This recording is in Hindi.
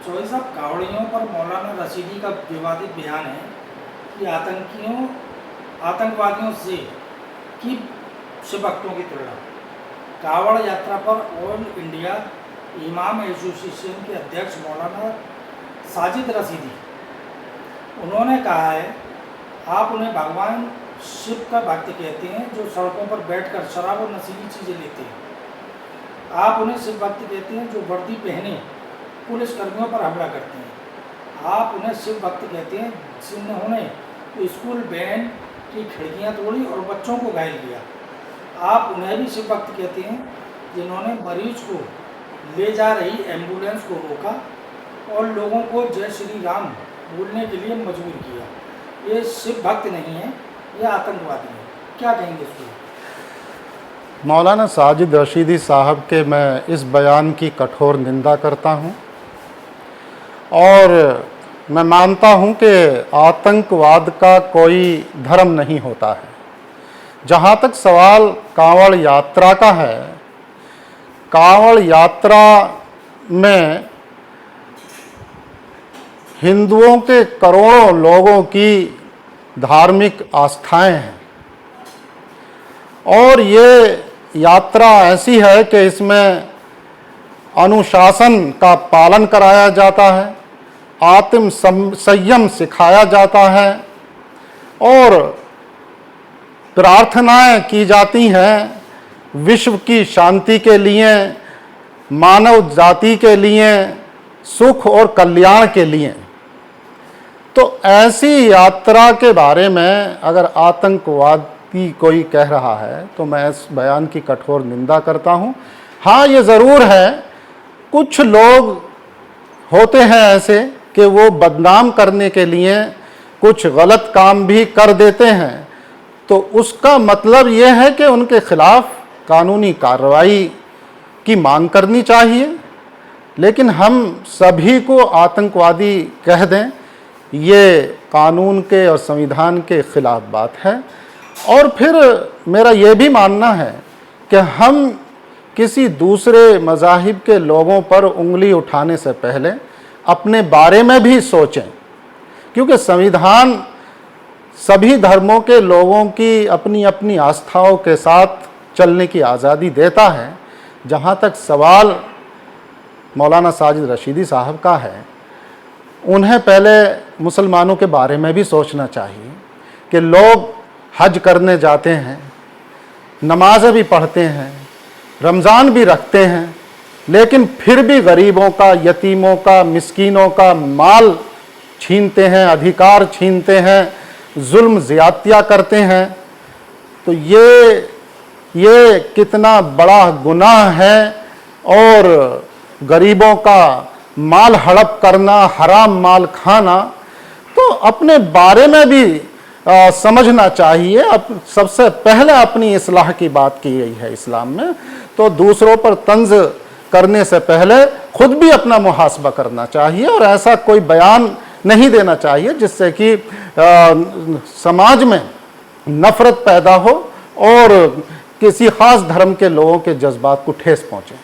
चौधरी साहब, कावड़ियों पर मौलाना रशीदी का विवादित बयान है कि आतंकवादियों से की शिव भक्तों की तुलना। कावड़ यात्रा पर ऑल इंडिया इमाम एसोसिएशन के अध्यक्ष मौलाना साजिद रशीदी, उन्होंने कहा है, आप उन्हें भगवान शिव का भक्त कहते हैं जो सड़कों पर बैठकर शराब और नशीली चीज़ें लेते हैं। आप उन्हें शिव भक्त कहते हैं जो वर्दी पहने पुलिस कर्मियों पर हमला करते हैं। आप उन्हें शिव भक्त कहते हैं जिन्होंने स्कूल वैन की खिड़कियां तोड़ी और बच्चों को घायल किया। आप उन्हें भी शिव भक्त कहते हैं जिन्होंने मरीज को ले जा रही एम्बुलेंस को रोका और लोगों को जय श्री राम बोलने के लिए मजबूर किया। ये शिव भक्त नहीं है, ये आतंकवादी है। क्या कहेंगे इसको? मौलाना साजिद रशीदी साहब के मैं इस बयान की कठोर निंदा करता हूं और मैं मानता हूं कि आतंकवाद का कोई धर्म नहीं होता है। जहां तक सवाल कांवड़ यात्रा का है, कांवड़ यात्रा में हिंदुओं के करोड़ों लोगों की धार्मिक आस्थाएं हैं और ये यात्रा ऐसी है कि इसमें अनुशासन का पालन कराया जाता है, आत्म संयम सिखाया जाता है और प्रार्थनाएं की जाती हैं विश्व की शांति के लिए, मानव जाति के लिए, सुख और कल्याण के लिए। तो ऐसी यात्रा के बारे में अगर आतंकवादी कोई कह रहा है तो मैं इस बयान की कठोर निंदा करता हूं। हाँ, ये ज़रूर है, कुछ लोग होते हैं ऐसे कि वो बदनाम करने के लिए कुछ गलत काम भी कर देते हैं, तो उसका मतलब ये है कि उनके खिलाफ कानूनी कार्रवाई की मांग करनी चाहिए। लेकिन हम सभी को आतंकवादी कह दें, ये कानून के और संविधान के खिलाफ बात है। और फिर मेरा ये भी मानना है कि हम किसी दूसरे मज़ाहिब के लोगों पर उंगली उठाने से पहले अपने बारे में भी सोचें, क्योंकि संविधान सभी धर्मों के लोगों की अपनी अपनी आस्थाओं के साथ चलने की आज़ादी देता है। जहाँ तक सवाल मौलाना साजिद रशीदी साहब का है, उन्हें पहले मुसलमानों के बारे में भी सोचना चाहिए कि लोग हज करने जाते हैं, नमाज़ें भी पढ़ते हैं, रमज़ान भी रखते हैं, लेकिन फिर भी गरीबों का, यतीमों का, मिस्कीनों का माल छीनते हैं, अधिकार छीनते हैं, जुल्म ज़्यादतियाँ करते हैं। तो ये कितना बड़ा गुनाह है और गरीबों का माल हड़प करना, हराम माल खाना, तो अपने बारे में भी समझना चाहिए। अब सबसे पहले अपनी इस्लाह की बात की गई है इस्लाम में, तो दूसरों पर तंज करने से पहले खुद भी अपना मुहासबा करना चाहिए और ऐसा कोई बयान नहीं देना चाहिए जिससे कि समाज में नफरत पैदा हो और किसी ख़ास धर्म के लोगों के जज्बात को ठेस पहुँचे।